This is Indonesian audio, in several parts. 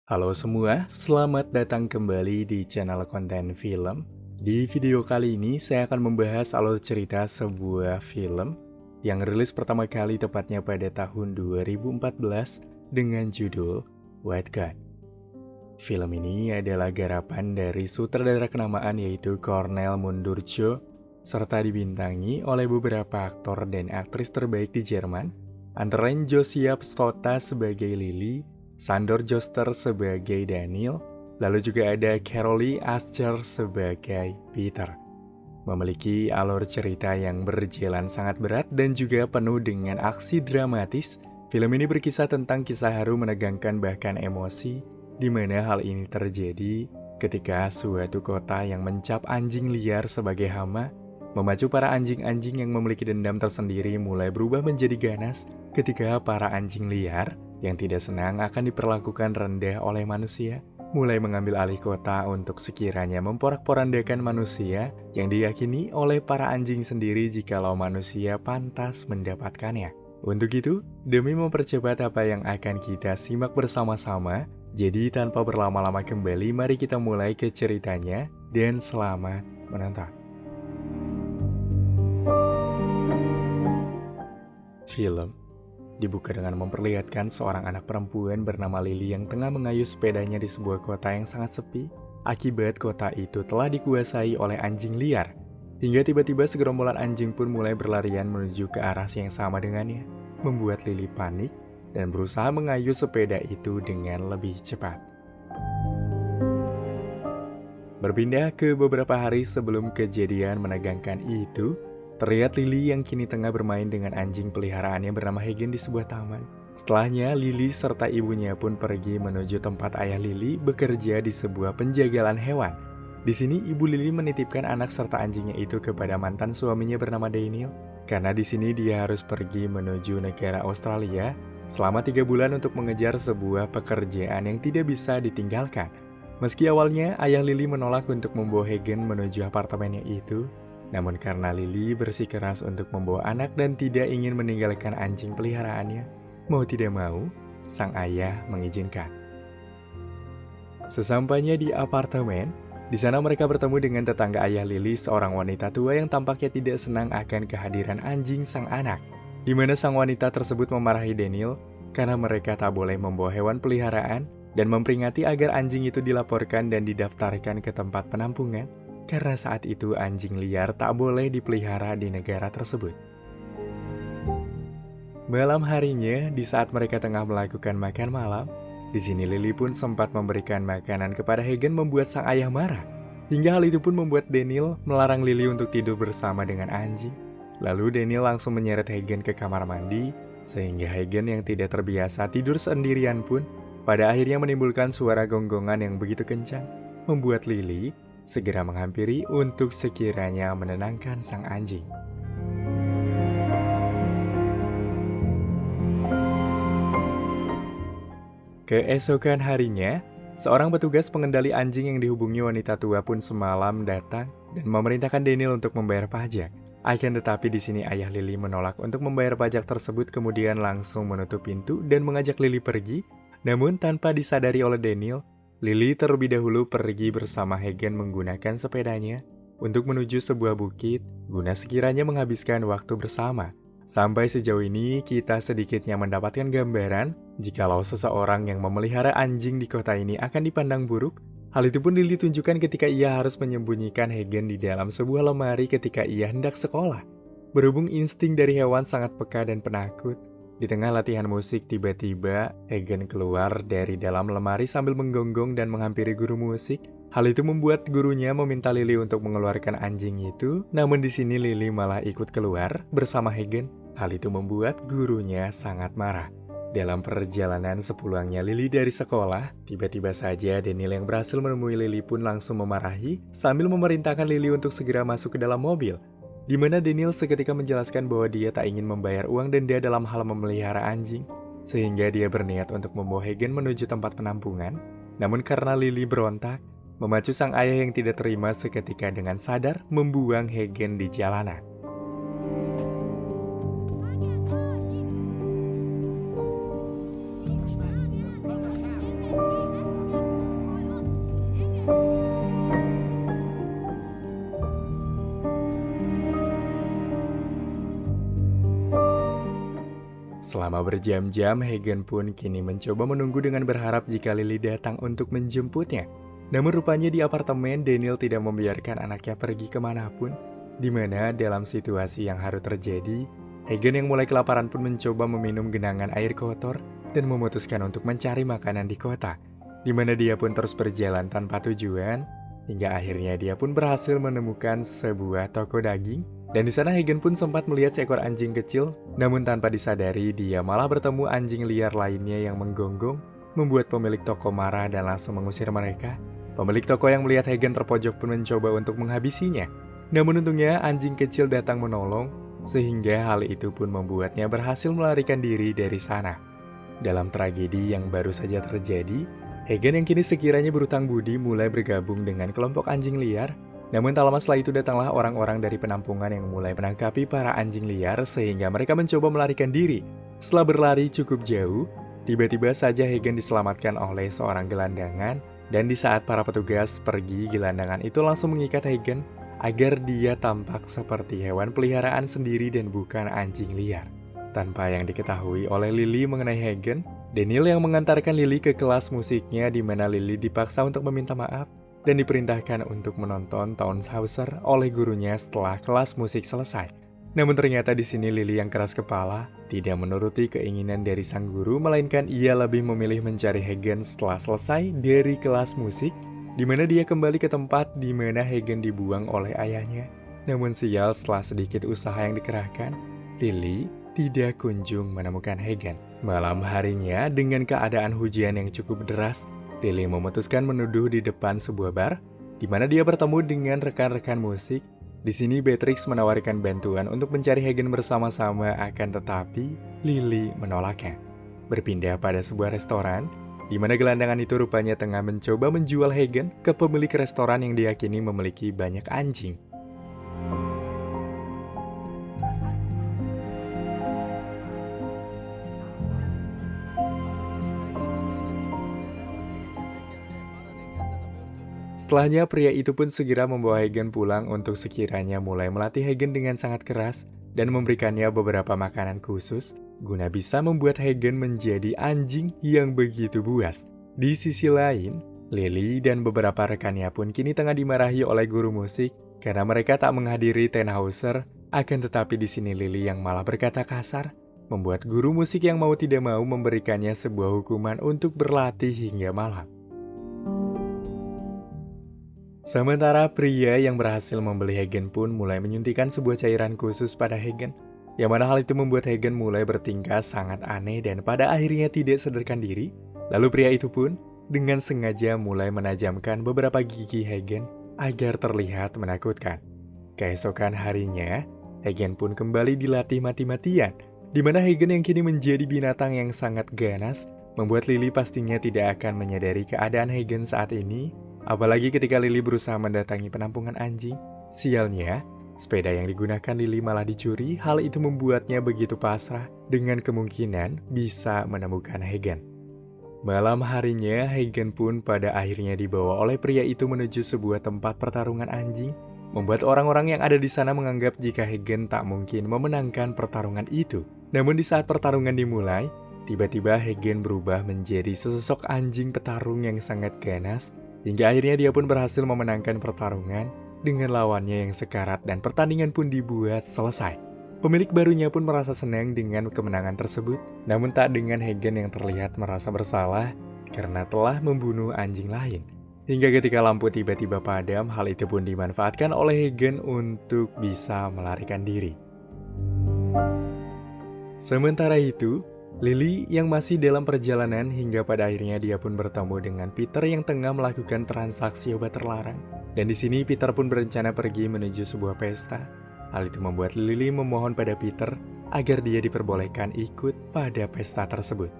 Halo semua, selamat datang kembali di channel konten film. Di video kali ini saya akan membahas alur cerita sebuah film yang rilis pertama kali tepatnya pada tahun 2014 dengan judul White God. Film ini adalah garapan dari sutradara kenamaan yaitu Cornel Mundurjo serta dibintangi oleh beberapa aktor dan aktris terbaik di Jerman, antara lain Josia Pstota sebagai Lily, Sandor Joster sebagai Daniel, lalu juga ada Carolee Ascher sebagai Peter. Memiliki alur cerita yang berjalan sangat berat dan juga penuh dengan aksi dramatis, film ini berkisah tentang kisah haru menegangkan bahkan emosi, di mana hal ini terjadi ketika suatu kota yang mencap anjing liar sebagai hama, memacu para anjing-anjing yang memiliki dendam tersendiri mulai berubah menjadi ganas ketika para anjing liar yang tidak senang akan diperlakukan rendah oleh manusia, mulai mengambil alih kota untuk sekiranya memporak-porandakan manusia yang diyakini oleh para anjing sendiri jikalau manusia pantas mendapatkannya. Untuk itu, demi mempercepat apa yang akan kita simak bersama-sama, jadi tanpa berlama-lama kembali, mari kita mulai ke ceritanya dan selamat menonton. Film dibuka dengan memperlihatkan seorang anak perempuan bernama Lily yang tengah mengayuh sepedanya di sebuah kota yang sangat sepi, akibat kota itu telah dikuasai oleh anjing liar. Hingga tiba-tiba segerombolan anjing pun mulai berlarian menuju ke arah yang sama dengannya, membuat Lily panik dan berusaha mengayuh sepeda itu dengan lebih cepat. Berpindah ke beberapa hari sebelum kejadian menegangkan itu, terlihat Lily yang kini tengah bermain dengan anjing peliharaannya bernama Hagen di sebuah taman. Setelahnya, Lily serta ibunya pun pergi menuju tempat ayah Lily bekerja di sebuah penjagalan hewan. Di sini, ibu Lily menitipkan anak serta anjingnya itu kepada mantan suaminya bernama Daniel, karena di sini dia harus pergi menuju negara Australia selama 3 bulan untuk mengejar sebuah pekerjaan yang tidak bisa ditinggalkan. Meski awalnya ayah Lily menolak untuk membawa Hagen menuju apartemennya itu, namun karena Lily bersikeras untuk membawa anak dan tidak ingin meninggalkan anjing peliharaannya, mau tidak mau, sang ayah mengizinkan. Sesampainya di apartemen, di sana mereka bertemu dengan tetangga ayah Lily, seorang wanita tua yang tampaknya tidak senang akan kehadiran anjing sang anak, di mana sang wanita tersebut memarahi Daniel karena mereka tak boleh membawa hewan peliharaan dan memperingati agar anjing itu dilaporkan dan didaftarkan ke tempat penampungan, karena saat itu anjing liar tak boleh dipelihara di negara tersebut. Malam harinya, di saat mereka tengah melakukan makan malam, di sini Lily pun sempat memberikan makanan kepada Hagen membuat sang ayah marah. Hingga hal itu pun membuat Daniel melarang Lily untuk tidur bersama dengan anjing. Lalu Daniel langsung menyeret Hagen ke kamar mandi, sehingga Hagen yang tidak terbiasa tidur sendirian pun pada akhirnya menimbulkan suara gonggongan yang begitu kencang, membuat Lily segera menghampiri untuk sekiranya menenangkan sang anjing. Keesokan harinya, seorang petugas pengendali anjing yang dihubungi wanita tua pun semalam datang dan memerintahkan Daniel untuk membayar pajak. Akan tetapi di sini ayah Lily menolak untuk membayar pajak tersebut, kemudian langsung menutup pintu dan mengajak Lily pergi. Namun tanpa disadari oleh Daniel, Lily terlebih dahulu pergi bersama Hagen menggunakan sepedanya untuk menuju sebuah bukit guna sekiranya menghabiskan waktu bersama. Sampai sejauh ini kita sedikitnya mendapatkan gambaran jikalau seseorang yang memelihara anjing di kota ini akan dipandang buruk. Hal itu pun Lily tunjukkan ketika ia harus menyembunyikan Hagen di dalam sebuah lemari ketika ia hendak sekolah. Berhubung insting dari hewan sangat peka dan penakut, di tengah latihan musik, tiba-tiba Hagen keluar dari dalam lemari sambil menggonggong dan menghampiri guru musik. Hal itu membuat gurunya meminta Lily untuk mengeluarkan anjing itu, namun di sini Lily malah ikut keluar bersama Hagen. Hal itu membuat gurunya sangat marah. Dalam perjalanan sepulangnya Lily dari sekolah, tiba-tiba saja Daniel yang berhasil menemui Lily pun langsung memarahi sambil memerintahkan Lily untuk segera masuk ke dalam mobil, di mana Daniel seketika menjelaskan bahwa dia tak ingin membayar uang denda dalam hal memelihara anjing, sehingga dia berniat untuk membawa Hagen menuju tempat penampungan. Namun karena Lily berontak, memacu sang ayah yang tidak terima seketika dengan sadar membuang Hagen di jalanan. Selama berjam-jam, Hagen pun kini mencoba menunggu dengan berharap jika Lily datang untuk menjemputnya. Namun rupanya di apartemen, Daniel tidak membiarkan anaknya pergi kemanapun, di mana dalam situasi yang harus terjadi, Hagen yang mulai kelaparan pun mencoba meminum genangan air kotor dan memutuskan untuk mencari makanan di kota, di mana dia pun terus berjalan tanpa tujuan, hingga akhirnya dia pun berhasil menemukan sebuah toko daging, dan di sana Hagen pun sempat melihat seekor anjing kecil, namun tanpa disadari dia malah bertemu anjing liar lainnya yang menggonggong, membuat pemilik toko marah dan langsung mengusir mereka. Pemilik toko yang melihat Hagen terpojok pun mencoba untuk menghabisinya. Namun untungnya anjing kecil datang menolong, sehingga hal itu pun membuatnya berhasil melarikan diri dari sana. Dalam tragedi yang baru saja terjadi, Hagen yang kini sekiranya berutang budi mulai bergabung dengan kelompok anjing liar. Namun tak lama setelah itu datanglah orang-orang dari penampungan yang mulai menangkapi para anjing liar sehingga mereka mencoba melarikan diri. Setelah berlari cukup jauh, tiba-tiba saja Hagen diselamatkan oleh seorang gelandangan. Dan di saat para petugas pergi, gelandangan itu langsung mengikat Hagen agar dia tampak seperti hewan peliharaan sendiri dan bukan anjing liar. Tanpa yang diketahui oleh Lily mengenai Hagen, Daniel yang mengantarkan Lily ke kelas musiknya di mana Lily dipaksa untuk meminta maaf dan diperintahkan untuk menonton Tannhäuser oleh gurunya setelah kelas musik selesai. Namun ternyata di sini Lily yang keras kepala tidak menuruti keinginan dari sang guru, melainkan ia lebih memilih mencari Hagen setelah selesai dari kelas musik, di mana dia kembali ke tempat di mana Hagen dibuang oleh ayahnya. Namun sial, setelah sedikit usaha yang dikerahkan, Lily tidak kunjung menemukan Hagen. Malam harinya, dengan keadaan hujan yang cukup deras, Lily memutuskan menuduh di depan sebuah bar, di mana dia bertemu dengan rekan-rekan musik. Di sini Beatrix menawarkan bantuan untuk mencari Hagen bersama-sama, akan tetapi Lily menolaknya. Berpindah pada sebuah restoran, di mana gelandangan itu rupanya tengah mencoba menjual Hagen ke pemilik restoran yang diyakini memiliki banyak anjing. Setelahnya, pria itu pun segera membawa Hagen pulang untuk sekiranya mulai melatih Hagen dengan sangat keras dan memberikannya beberapa makanan khusus guna bisa membuat Hagen menjadi anjing yang begitu buas. Di sisi lain, Lily dan beberapa rekannya pun kini tengah dimarahi oleh guru musik karena mereka tak menghadiri Tannhäuser. Akan tetapi di sini Lily yang malah berkata kasar, membuat guru musik yang mau tidak mau memberikannya sebuah hukuman untuk berlatih hingga malam. Sementara pria yang berhasil membeli Hagen pun mulai menyuntikkan sebuah cairan khusus pada Hagen, yang mana hal itu membuat Hagen mulai bertingkah sangat aneh dan pada akhirnya tidak sadarkan diri. Lalu pria itu pun dengan sengaja mulai menajamkan beberapa gigi Hagen agar terlihat menakutkan. Keesokan harinya, Hagen pun kembali dilatih mati-matian, di mana Hagen yang kini menjadi binatang yang sangat ganas, membuat Lily pastinya tidak akan menyadari keadaan Hagen saat ini. Apalagi ketika Lily berusaha mendatangi penampungan anjing. Sialnya, sepeda yang digunakan Lily malah dicuri. Hal itu membuatnya begitu pasrah dengan kemungkinan bisa menemukan Hagen. Malam harinya, Hagen pun pada akhirnya dibawa oleh pria itu menuju sebuah tempat pertarungan anjing, membuat orang-orang yang ada di sana menganggap jika Hagen tak mungkin memenangkan pertarungan itu. Namun di saat pertarungan dimulai, tiba-tiba Hagen berubah menjadi sesosok anjing petarung yang sangat ganas, hingga akhirnya dia pun berhasil memenangkan pertarungan dengan lawannya yang sekarat dan pertandingan pun dibuat selesai. Pemilik barunya pun merasa senang dengan kemenangan tersebut, namun tak dengan Hagen yang terlihat merasa bersalah karena telah membunuh anjing lain. Hingga ketika lampu tiba-tiba padam, hal itu pun dimanfaatkan oleh Hagen untuk bisa melarikan diri. Sementara itu, Lily yang masih dalam perjalanan hingga pada akhirnya dia pun bertemu dengan Peter yang tengah melakukan transaksi obat terlarang. Dan di sini Peter pun berencana pergi menuju sebuah pesta. Hal itu membuat Lily memohon pada Peter agar dia diperbolehkan ikut pada pesta tersebut.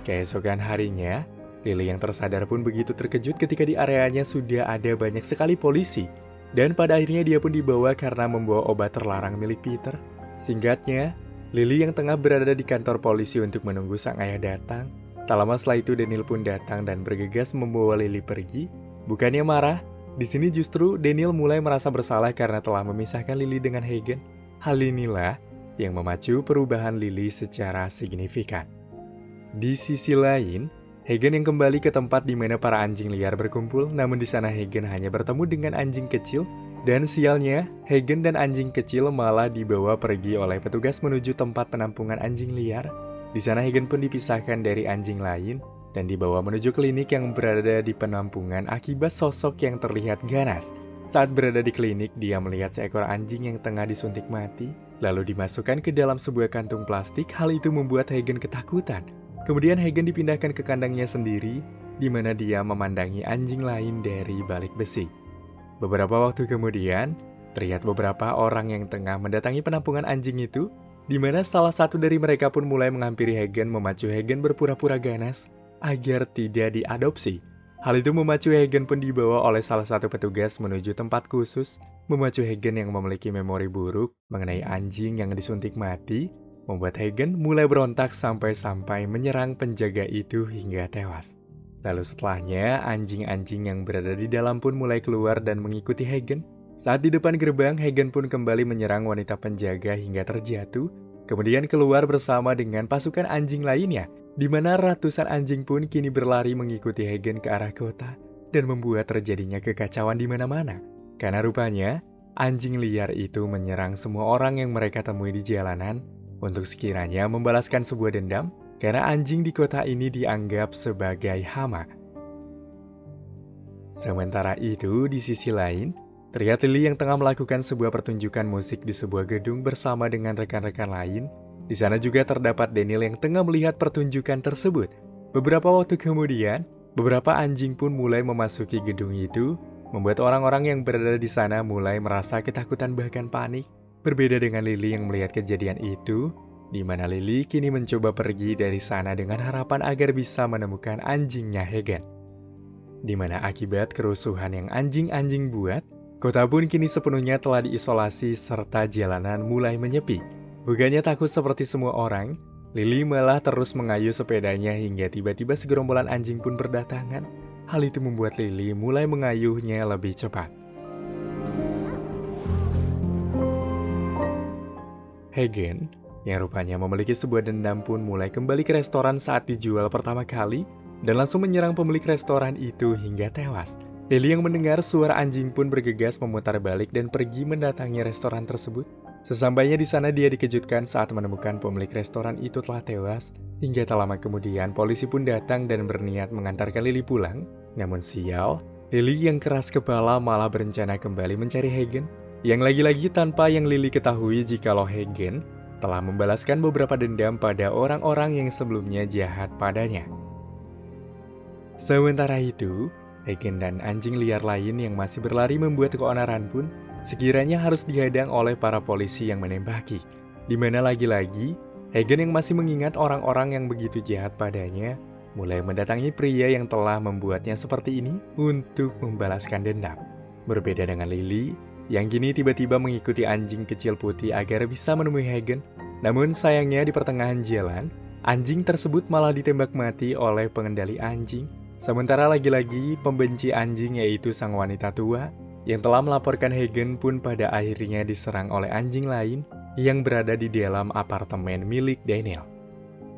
Keesokan harinya, Lily yang tersadar pun begitu terkejut ketika di areanya sudah ada banyak sekali polisi. Dan pada akhirnya dia pun dibawa karena membawa obat terlarang milik Peter. Singkatnya, Lily yang tengah berada di kantor polisi untuk menunggu sang ayah datang. Tak lama setelah itu Daniel pun datang dan bergegas membawa Lily pergi. Bukannya marah, di sini justru Daniel mulai merasa bersalah karena telah memisahkan Lily dengan Hagen. Hal inilah yang memacu perubahan Lily secara signifikan. Di sisi lain, Hagen yang kembali ke tempat di mana para anjing liar berkumpul, namun di sana Hagen hanya bertemu dengan anjing kecil. Dan sialnya, Hagen dan anjing kecil malah dibawa pergi oleh petugas menuju tempat penampungan anjing liar. Di sana Hagen pun dipisahkan dari anjing lain dan dibawa menuju klinik yang berada di penampungan akibat sosok yang terlihat ganas. Saat berada di klinik, dia melihat seekor anjing yang tengah disuntik mati, lalu dimasukkan ke dalam sebuah kantung plastik. Hal itu membuat Hagen ketakutan. Kemudian Hagen dipindahkan ke kandangnya sendiri, di mana dia memandangi anjing lain dari balik besi. Beberapa waktu kemudian, terlihat beberapa orang yang tengah mendatangi penampungan anjing itu, di mana salah satu dari mereka pun mulai menghampiri Hagen, memacu Hagen berpura-pura ganas agar tidak diadopsi. Hal itu memacu Hagen pun dibawa oleh salah satu petugas menuju tempat khusus. Memacu Hagen yang memiliki memori buruk mengenai anjing yang disuntik mati, membuat Hagen mulai berontak sampai-sampai menyerang penjaga itu hingga tewas. Lalu setelahnya, anjing-anjing yang berada di dalam pun mulai keluar dan mengikuti Hagen. Saat di depan gerbang, Hagen pun kembali menyerang wanita penjaga hingga terjatuh, kemudian keluar bersama dengan pasukan anjing lainnya, di mana ratusan anjing pun kini berlari mengikuti Hagen ke arah kota, dan membuat terjadinya kekacauan di mana-mana. Karena rupanya, anjing liar itu menyerang semua orang yang mereka temui di jalanan, untuk sekiranya membalaskan sebuah dendam, karena anjing di kota ini dianggap sebagai hama. Sementara itu, di sisi lain, terlihat Lily yang tengah melakukan sebuah pertunjukan musik di sebuah gedung bersama dengan rekan-rekan lain. Di sana juga terdapat Daniel yang tengah melihat pertunjukan tersebut. Beberapa waktu kemudian, beberapa anjing pun mulai memasuki gedung itu, membuat orang-orang yang berada di sana mulai merasa ketakutan bahkan panik. Berbeda dengan Lily yang melihat kejadian itu, di mana Lily kini mencoba pergi dari sana dengan harapan agar bisa menemukan anjingnya Hagen. Di mana akibat kerusuhan yang anjing-anjing buat, kota pun kini sepenuhnya telah diisolasi serta jalanan mulai menyepi. Bukannya takut seperti semua orang, Lily malah terus mengayuh sepedanya hingga tiba-tiba segerombolan anjing pun berdatangan. Hal itu membuat Lily mulai mengayuhnya lebih cepat. Hagen yang rupanya memiliki sebuah dendam pun mulai kembali ke restoran saat dijual pertama kali dan langsung menyerang pemilik restoran itu hingga tewas. Lily yang mendengar suara anjing pun bergegas memutar balik dan pergi mendatangi restoran tersebut. Sesampainya di sana dia dikejutkan saat menemukan pemilik restoran itu telah tewas. Hingga tak lama kemudian polisi pun datang dan berniat mengantarkan Lily pulang. Namun sial, Lily yang keras kepala malah berencana kembali mencari Hagen. Yang lagi-lagi tanpa yang Lily ketahui jikalau Hagen telah membalaskan beberapa dendam pada orang-orang yang sebelumnya jahat padanya. Sementara itu, Hagen dan anjing liar lain yang masih berlari membuat keonaran pun sekiranya harus dihadang oleh para polisi yang menembaki. Di mana lagi-lagi, Hagen yang masih mengingat orang-orang yang begitu jahat padanya, mulai mendatangi pria yang telah membuatnya seperti ini untuk membalaskan dendam. Berbeda dengan Lily, yang kini tiba-tiba mengikuti anjing kecil putih agar bisa menemui Hagen. Namun sayangnya di pertengahan jalan, anjing tersebut malah ditembak mati oleh pengendali anjing. Sementara lagi-lagi pembenci anjing yaitu sang wanita tua yang telah melaporkan Hagen pun pada akhirnya diserang oleh anjing lain yang berada di dalam apartemen milik Daniel.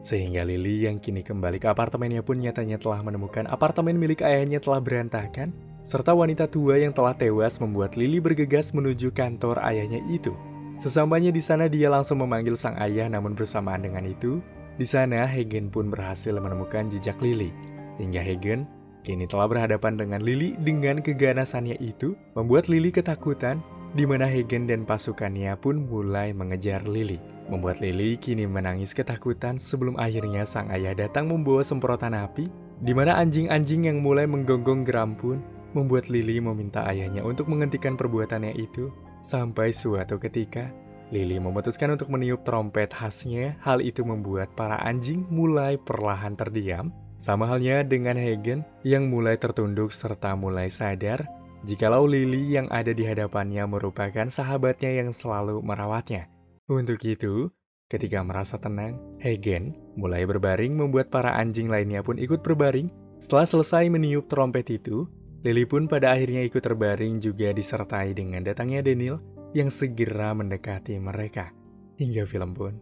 Sehingga Lily yang kini kembali ke apartemennya pun nyatanya telah menemukan apartemen milik ayahnya telah berantakan, serta wanita tua yang telah tewas membuat Lily bergegas menuju kantor ayahnya itu. Sesampainya di sana dia langsung memanggil sang ayah, namun bersamaan dengan itu, di sana Hagen pun berhasil menemukan jejak Lily. Hingga Hagen kini telah berhadapan dengan Lily dengan keganasannya itu, membuat Lily ketakutan, di mana Hagen dan pasukannya pun mulai mengejar Lily. Membuat Lily kini menangis ketakutan sebelum akhirnya sang ayah datang membawa semprotan api, di mana anjing-anjing yang mulai menggonggong geram pun membuat Lily meminta ayahnya untuk menghentikan perbuatannya itu. Sampai suatu ketika, Lily memutuskan untuk meniup trompet khasnya. Hal itu membuat para anjing mulai perlahan terdiam. Sama halnya dengan Hagen yang mulai tertunduk serta mulai sadar jikalau Lily yang ada di hadapannya merupakan sahabatnya yang selalu merawatnya. Untuk itu, Ketika merasa tenang, Hagen mulai berbaring membuat para anjing lainnya pun ikut berbaring. Setelah selesai meniup trompet itu, Lily pun pada akhirnya ikut terbaring juga disertai dengan datangnya Daniel yang segera mendekati mereka. Hingga film pun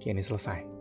kini selesai.